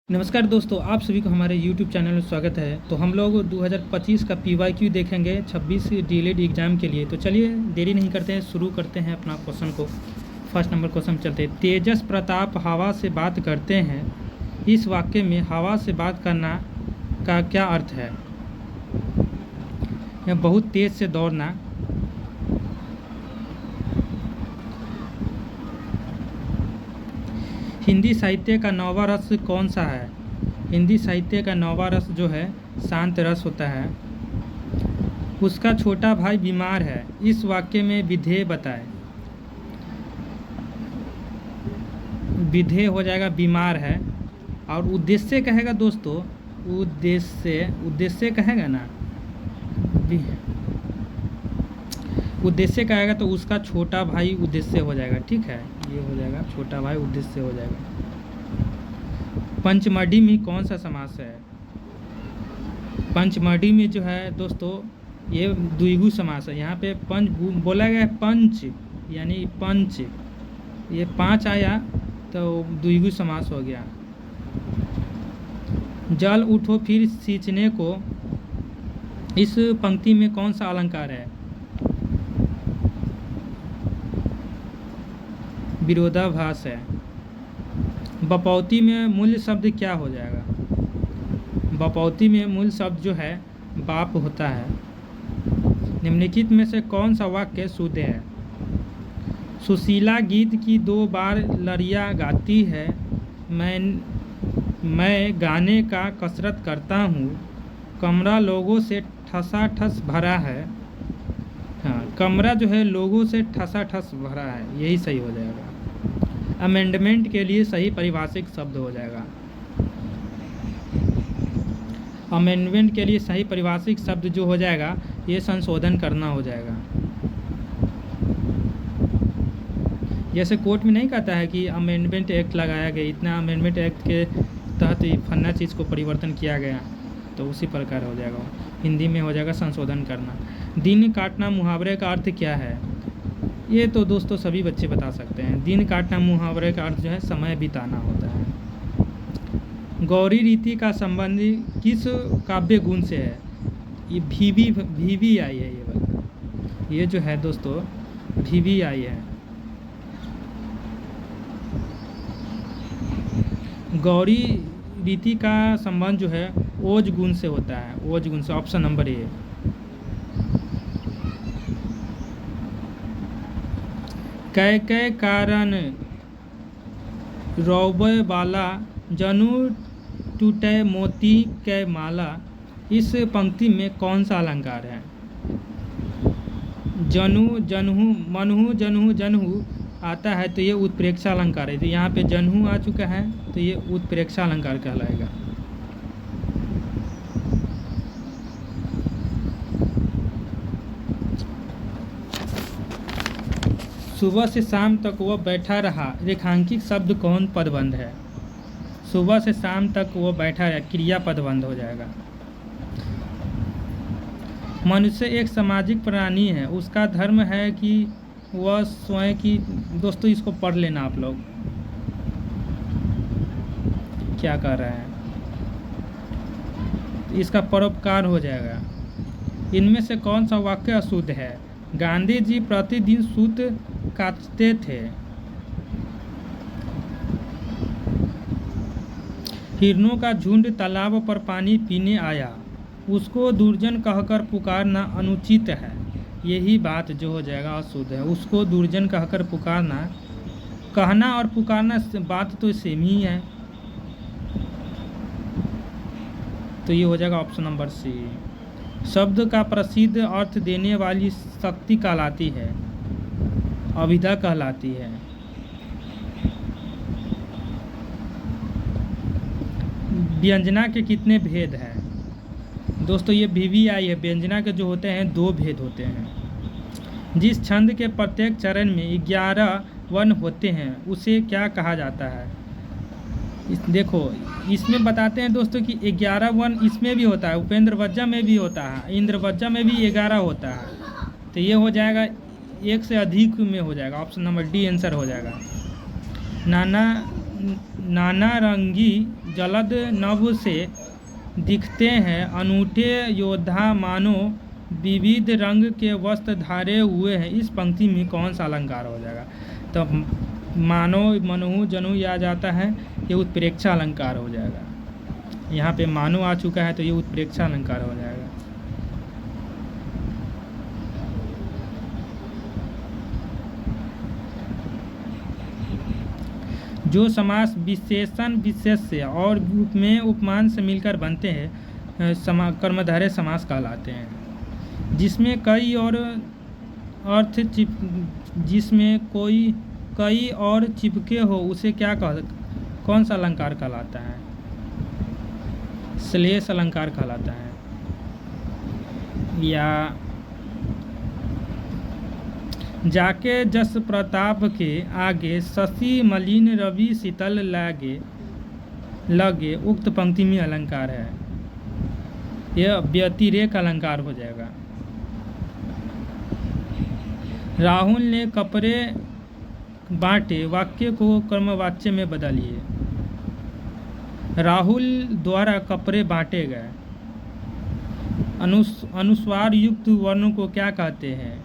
नमस्कार दोस्तों, आप सभी को हमारे YouTube चैनल में स्वागत है। तो हम लोग 2025 का PYQ देखेंगे 26 डीएलएड एग्ज़ाम के लिए। तो चलिए देरी नहीं करते हैं, शुरू करते हैं अपना क्वेश्चन को। फर्स्ट नंबर क्वेश्चन चलते हैं। तेजस प्रताप हवा से बात करते हैं, इस वाक्य में हवा से बात करना का क्या अर्थ है? यह बहुत तेज़ से दौड़ना, हिंदी साहित्य का नौवा रस कौन सा है? हिंदी साहित्य का नौवा रस जो है शांत रस होता है। उसका छोटा भाई बीमार है, इस वाक्य में विधेय बताएं। विधेय हो जाएगा बीमार है, और उद्देश्य कहेगा दोस्तों, उद्देश्य कहेगा ना, उद्देश्य कहेगा तो उसका छोटा भाई उद्देश्य हो जाएगा। ठीक है, ये हो जाएगा छोटा भाई उद्देश्य हो जाएगा। पंचमढ़ी में कौन सा समास है? पंचमढ़ी में जो है दोस्तों ये द्विगु समास है। यहाँ पे पंच बोला गया है, पंच यानी पंच, ये पांच आया तो द्विगु समास हो गया। जल उठो फिर सींचने को, इस पंक्ति में कौन सा अलंकार है? विरोधाभास है। बपौती में मूल शब्द क्या हो जाएगा? बपौती में मूल शब्द जो है बाप होता है। निम्नलिखित में से कौन सा वाक्य शुद्ध है? सुशीला गीत की 2 बार लड़ियाँ गाती है, मैं गाने का कसरत करता हूँ, कमरा लोगों से ठसाठस भरा है। हाँ, कमरा जो है लोगों से ठसाठस भरा है, यही सही हो जाएगा। अमेंडमेंट के लिए सही पारिभाषिक शब्द हो जाएगा। अमेंडमेंट के लिए सही पारिभाषिक शब्द जो हो जाएगा, ये संशोधन करना हो जाएगा। जैसे कोर्ट में नहीं कहता है कि अमेंडमेंट एक्ट लगाया गया, इतना अमेंडमेंट एक्ट के तहत फन्ना चीज़ को परिवर्तन किया गया, तो उसी प्रकार हो जाएगा। हिंदी में हो जाएगा संशोधन करना। दिन काटना मुहावरे का अर्थ क्या है? ये तो दोस्तों सभी बच्चे बता सकते हैं। दिन काटना मुहावरे का अर्थ जो है समय बिताना होता है। गौरी रीति का संबंध किस काव्य गुण से है? ये भीवी आई है, ये वाला, ये जो है दोस्तों भीवी आई है। गौरी रीति का संबंध जो है ओज गुण से होता है, ओज गुण से। Option number A. कै कारण रौबे बाला, जनु टूटे मोती कै माला, इस पंक्ति में कौन सा अलंकार है? जनु जन्हु, मनहु जन्हु जन्हु आता है तो ये उत्प्रेक्षा अलंकार है। तो यहाँ पे जन्हु आ चुका है तो ये उत्प्रेक्षा अलंकार कहलाएगा। सुबह से शाम तक वह बैठा रहा, रेखांकित शब्द कौन पदबंध है? सुबह से शाम तक वो बैठा रहा, क्रिया पदबंध हो जाएगा। मनुष्य एक सामाजिक प्राणी है, उसका धर्म है कि वह स्वयं की, दोस्तों इसको पढ़ लेना आप लोग क्या कर रहे हैं, इसका परोपकार हो जाएगा। इनमें से कौन सा वाक्य अशुद्ध है? गांधी जी प्रतिदिन सूत काटते थे। हिरणों का झुंड तालाब पर पानी पीने आया, उसको दुर्जन कहकर पुकारना अनुचित है। यही बात जो हो जाएगा अशुद्ध है। उसको दुर्जन कहकर पुकारना, कहना और पुकारना बात तो सेम ही है, तो ये हो जाएगा ऑप्शन नंबर सी। शब्द का प्रसिद्ध अर्थ देने वाली शक्ति कहलाती है, अभिधा कहलाती है। व्यंजना के कितने भेद हैं? दोस्तों ये VVI है। व्यंजना के जो होते हैं 2 भेद होते हैं। जिस छंद के प्रत्येक चरण में 11 वर्ण होते हैं उसे क्या कहा जाता है? देखो इसमें बताते हैं दोस्तों कि 11 वर्ण इसमें भी होता है, उपेंद्र वज्जा में भी होता है, इंद्र वज्जा में भी 11 होता है। तो ये हो जाएगा 1 से अधिक में हो जाएगा। ऑप्शन नंबर डी आंसर हो जाएगा। नाना रंगी जलद नभ से दिखते हैं, अनूठे योद्धा मानो विविध रंग के वस्त्र धारे हुए हैं। इस पंक्ति में कौन सा अलंकार हो जाएगा? तो मानो, मनहु, जनु ये आ जाता है, ये उत्प्रेक्षा अलंकार हो जाएगा। यहाँ पे मानो आ चुका है तो ये उत्प्रेक्षा अलंकार हो जाएगा। जो समास विशेषण विशेष्य और उपमेय उपमान से मिलकर बनते हैं कर्मधारय समास कहलाते हैं। जिसमें कई और अर्थ जिसमें कोई कई और चिपके हो उसे कौन सा अलंकार कहलाता है? श्लेष अलंकार कहलाता है। या जाके जस प्रताप के आगे शशि मलिन रवि शीतल लगे उक्त पंक्ति में अलंकार है। यह व्यतिरेक अलंकार हो जाएगा। राहुल ने कपड़े बांटे वाक्य को कर्मवाच्य में बदलिए। राहुल द्वारा कपड़े बांटे गए। अनुस्वार युक्त वर्णों को क्या कहते हैं?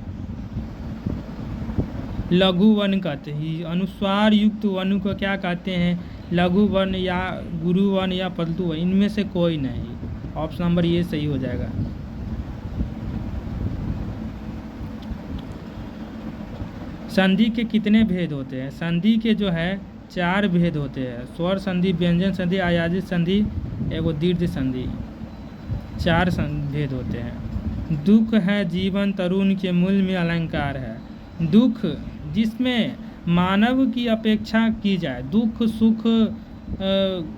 लघु वर्ण कहते हैं। अनुस्वार युक्त वर्ण को क्या कहते हैं? लघु वर्ण या गुरु वर्ण या पलटू वर्ण, इनमें से कोई नहीं। ऑप्शन नंबर ये सही हो जाएगा। संधि के कितने भेद होते हैं? संधि के जो है 4 भेद होते हैं। स्वर संधि, व्यंजन संधि, आयाजित संधि, एवं दीर्घ संधि, 4 भेद होते हैं। दुख है जीवन तरुण के मूल में अलंकार है। दुख जिसमें मानव की अपेक्षा की जाए, दुख सुख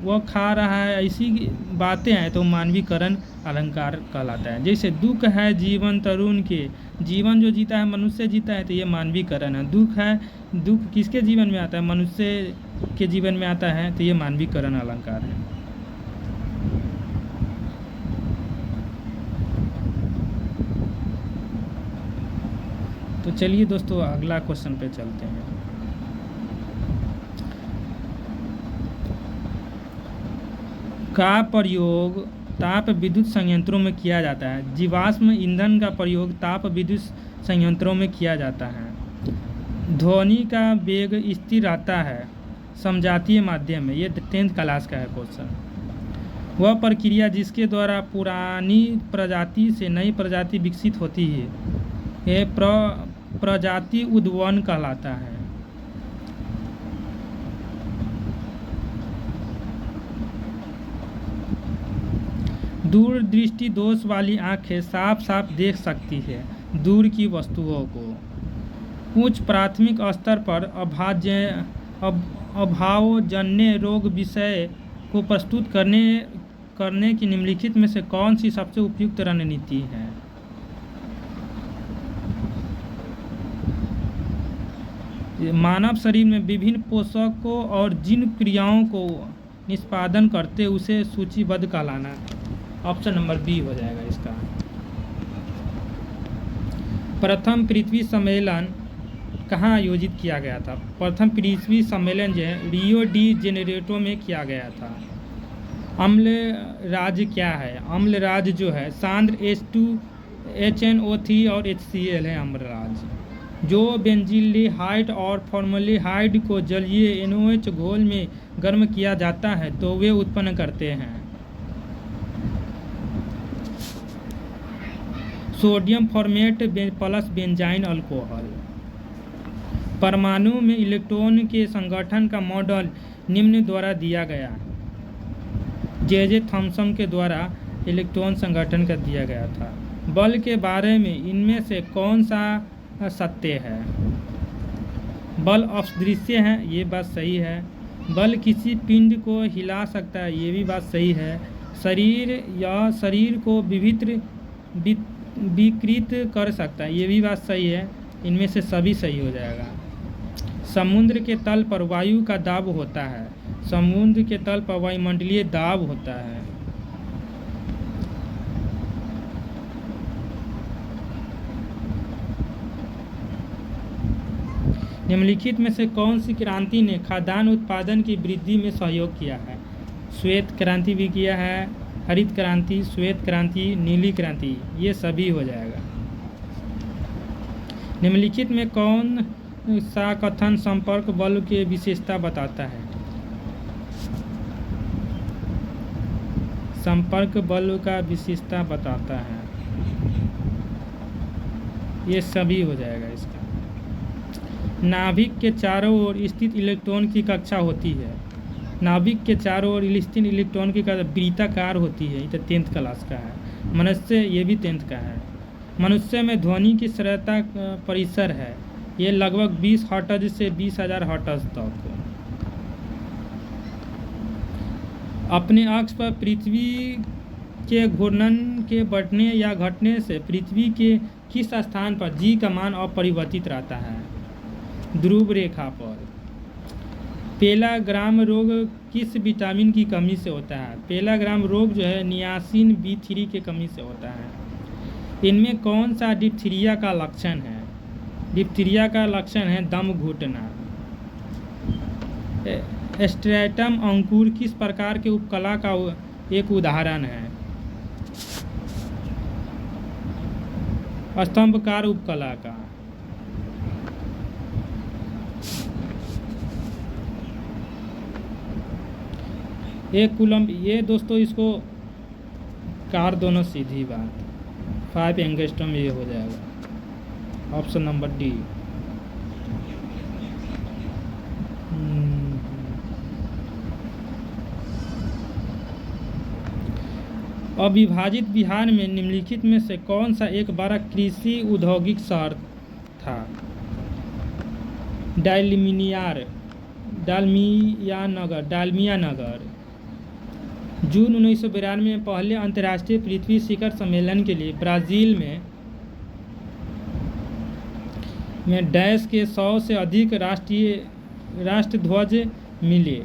वह खा रहा है, ऐसी बातें हैं तो मानवीकरण अलंकार कहलाता है। जैसे दुख है जीवन तरुण के, जीवन जो जीता है मनुष्य जीता है तो ये मानवीकरण है। दुख है, दुख किसके जीवन में आता है? मनुष्य के जीवन में आता है तो ये मानवीकरण अलंकार है। तो चलिए दोस्तों अगला क्वेश्चन पे चलते हैं। का प्रयोग ताप विद्युत संयंत्रों में किया जाता है? जीवाश्म ईंधन का प्रयोग ताप विद्युत संयंत्रों में किया जाता है। ध्वनि का वेग स्थिर रहता है समजातीय माध्यम में। ये 10th क्लास का है क्वेश्चन। वह प्रक्रिया जिसके द्वारा पुरानी प्रजाति से नई प्रजाति विकसित होती है, यह प्रजाति उद्वहन कहलाता है। दूरदृष्टि दोष वाली आंखें साफ साफ देख सकती है दूर की वस्तुओं को। उच्च प्राथमिक स्तर पर अभावजन्य रोग विषय को प्रस्तुत करने की निम्नलिखित में से कौन सी सबसे उपयुक्त रणनीति है? मानव शरीर में विभिन्न पोषकों और जिन क्रियाओं को निष्पादन करते उसे सूचीबद्ध कहलाना। ऑप्शन नंबर बी हो जाएगा इसका। प्रथम पृथ्वी सम्मेलन कहाँ आयोजित किया गया था? प्रथम पृथ्वी सम्मेलन जो है रियो डी जेनेरो में किया गया था। अम्ल राज क्या है? अम्ल राज जो है सांद्र H2HNO3 और HCl है अम्ल राज। जो बेंजील्डिहाइड और फॉर्मल्डिहाइड को जलीय NOH घोल में गर्म किया जाता है तो वे उत्पन्न करते हैं sodium format plus benzene alcohol. परमाणु में इलेक्ट्रॉन के संगठन का मॉडल निम्न द्वारा दिया गया। जे थॉमसन के द्वारा इलेक्ट्रॉन संगठन का दिया गया था। बल के बारे में इनमें से कौन सा सत्य है? बल अदृश्य है, ये बात सही है। बल किसी पिंड को हिला सकता है, ये भी बात सही है। शरीर को विकृत कर सकता है, ये भी बात सही है। इनमें से सभी सही हो जाएगा। समुद्र के तल पर वायु का दाब होता है। समुद्र के तल पर वायुमंडलीय दाब होता है। निम्नलिखित में से कौन सी क्रांति ने खाद्यान्न उत्पादन की वृद्धि में सहयोग किया है? श्वेत क्रांति भी किया है, हरित क्रांति, श्वेत क्रांति, नीली क्रांति, ये सभी हो जाएगा। निम्नलिखित में कौन सा कथन संपर्क बल की विशेषता बताता है? संपर्क बल का विशेषता बताता है, ये सभी हो जाएगा इसका। नाभिक के चारों ओर स्थित इलेक्ट्रॉन की कक्षा होती है। नाभिक के चारों ओर स्थित इलेक्ट्रॉन की कक्षा वृत्ताकार होती है। ये तो 10th क्लास का है। मनुष्य, ये भी 10th का है। मनुष्य में ध्वनि की श्रव्यता परिसर है, ये लगभग 20 हर्ट्ज से 20,000 हर्ट्ज तक। अपने अक्ष पर पृथ्वी के घूर्णन के बढ़ने या घटने से पृथ्वी के किस स्थान पर जी का मान अपरिवर्तित रहता है? ध्रुव रेखा पर। पेलाग्राम रोग किस विटामिन की कमी से होता है? पेलाग्राम रोग जो है नियासिन B3 की कमी से होता है। इनमें कौन सा डिप्थीरिया का लक्षण है? डिप्थीरिया का लक्षण है दम घुटना। स्ट्रैटम अंकुर किस प्रकार के उपकला का एक उदाहरण है? स्तंभकार उपकला का। एक कूलम, ये दोस्तों इसको कार दोनों सीधी बात। 5 एंगस्ट्रॉम ये हो जाएगा, ऑप्शन नंबर डी। अविभाजित बिहार में निम्नलिखित में से कौन सा एक बड़ा कृषि औद्योगिक शहर था? डालमिया नगर। जून 1992 में पहले अंतर्राष्ट्रीय पृथ्वी शिखर सम्मेलन के लिए ब्राज़ील में डैश के 100 से अधिक राष्ट्रध्वज मिले।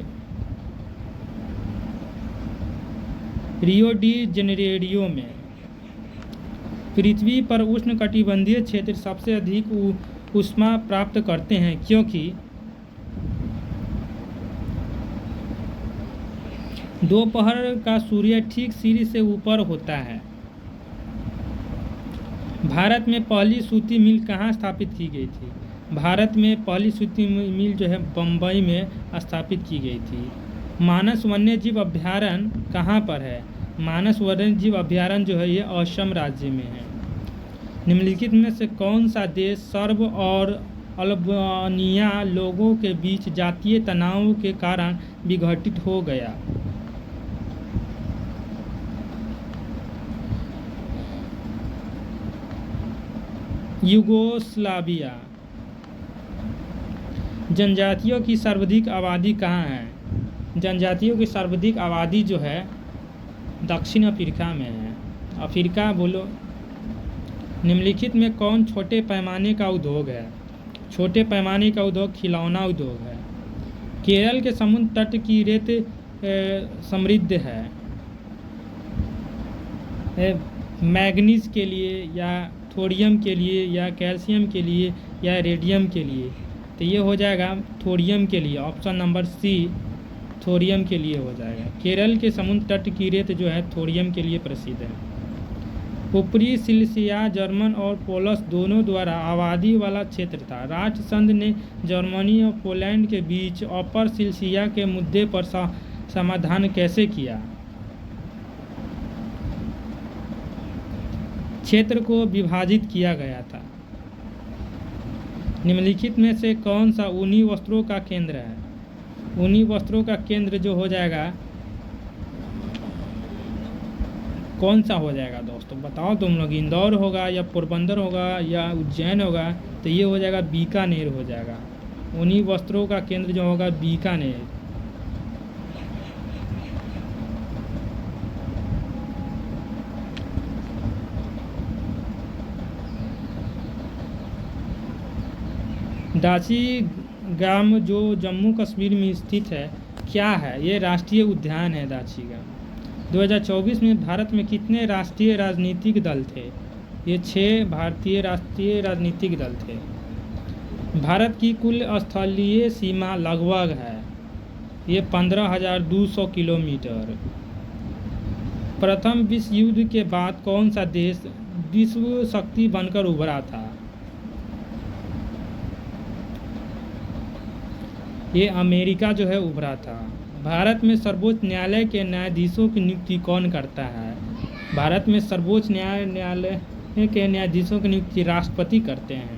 रियो डी जेनेरियो में। पृथ्वी पर उष्णकटिबंधीय क्षेत्र सबसे अधिक ऊष्मा प्राप्त करते हैं क्योंकि दोपहर का सूर्य ठीक सिर से ऊपर होता है। भारत में पहली सूती मिल कहाँ स्थापित की गई थी? भारत में पहली सूती मिल जो है बम्बई में स्थापित की गई थी। मानस वन्यजीव अभ्यारण्य कहाँ पर है? मानस वन्यजीव अभ्यारण्य जो है ये असम राज्य में है। निम्नलिखित में से कौन सा देश सर्ब और अल्बानिया लोगों के बीच जातीय तनाव के कारण विघटित हो गया? यूगोस्लाविया। जनजातियों की सर्वाधिक आबादी कहाँ है? जनजातियों की सर्वाधिक आबादी जो है दक्षिण अफ्रीका में है। अफ्रीका बोलो। निम्नलिखित में कौन छोटे पैमाने का उद्योग है? छोटे पैमाने का उद्योग खिलौना उद्योग है। केरल के समुद्र तट की रेत समृद्ध है मैग्नीज के लिए या थोरियम के लिए या कैल्शियम के लिए या रेडियम के लिए? तो ये हो जाएगा थोरियम के लिए, ऑप्शन नंबर सी थोरियम के लिए हो जाएगा। केरल के समुद्र तट की रेत जो है थोरियम के लिए प्रसिद्ध है। ऊपरी सिलिसिया जर्मन और पोलस दोनों द्वारा आबादी वाला क्षेत्र था। राष्ट्रसंघ ने जर्मनी और पोलैंड के बीच अपर सिलिसिया के मुद्दे पर समाधान कैसे किया? क्षेत्र को विभाजित किया गया था। निम्नलिखित में से कौन सा ऊनी वस्त्रों का केंद्र है? ऊनी वस्त्रों का केंद्र जो हो जाएगा, कौन सा हो जाएगा दोस्तों बताओ तुम लोग? इंदौर होगा या पोरबंदर होगा या उज्जैन होगा? तो ये हो जाएगा बीकानेर हो जाएगा। ऊनी वस्त्रों का केंद्र जो होगा बीकानेर। दाची गाम जो जम्मू कश्मीर में स्थित है क्या है? ये राष्ट्रीय उद्यान है दाची गाम। 2024 में भारत में कितने राष्ट्रीय राजनीतिक दल थे? ये 6 भारतीय राष्ट्रीय राजनीतिक दल थे। भारत की कुल स्थलीय सीमा लगभग है ये 15,200 किलोमीटर। प्रथम विश्व युद्ध के बाद कौन सा देश विश्व शक्ति बनकर उभरा था? ये अमेरिका जो है उभरा था। भारत में सर्वोच्च न्यायालय के न्यायाधीशों की नियुक्ति कौन करता है? भारत में सर्वोच्च न्यायालय के न्यायाधीशों की नियुक्ति राष्ट्रपति करते हैं।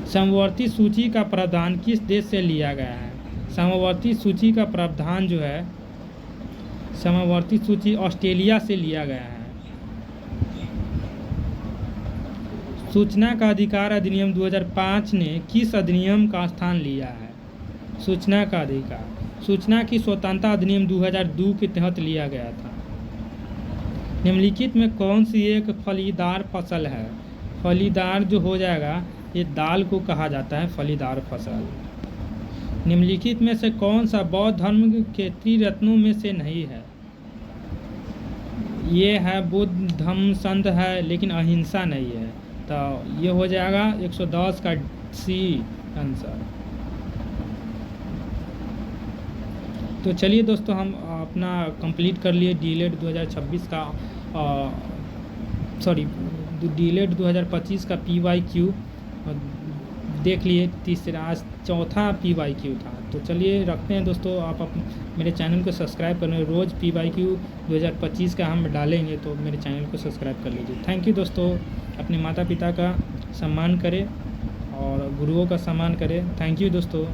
समवर्ती सूची का प्रावधान किस देश से लिया गया है? समवर्ती सूची का प्रावधान जो है, समवर्ती सूची ऑस्ट्रेलिया से लिया गया है। सूचना का अधिकार अधिनियम 2005 ने किस अधिनियम का स्थान लिया है? सूचना का अधिकार, सूचना की स्वतंत्रता अधिनियम 2002 के तहत लिया गया था। निम्नलिखित में कौन सी एक फलीदार फसल है? फलीदार जो हो जाएगा, ये दाल को कहा जाता है फलीदार फसल। निम्नलिखित में से कौन सा बौद्ध धर्म के त्रिरत्नों में से नहीं है? ये है बुद्ध धम्म संघ है, लेकिन अहिंसा नहीं है, तो ये हो जाएगा 110 का सी आंसर। तो चलिए दोस्तों, हम अपना कंप्लीट कर लिए डीलेट 2026 का डीलेट 2025 का PYQ देख लिए। आज चौथा PYQ था। तो चलिए रखते हैं दोस्तों, आप मेरे चैनल को सब्सक्राइब करें। रोज़ PYQ 2025 का हम डालेंगे, तो मेरे चैनल को सब्सक्राइब कर लीजिए। थैंक यू दोस्तों। अपने माता पिता का सम्मान करें और गुरुओं का सम्मान करें। थैंक यू दोस्तों।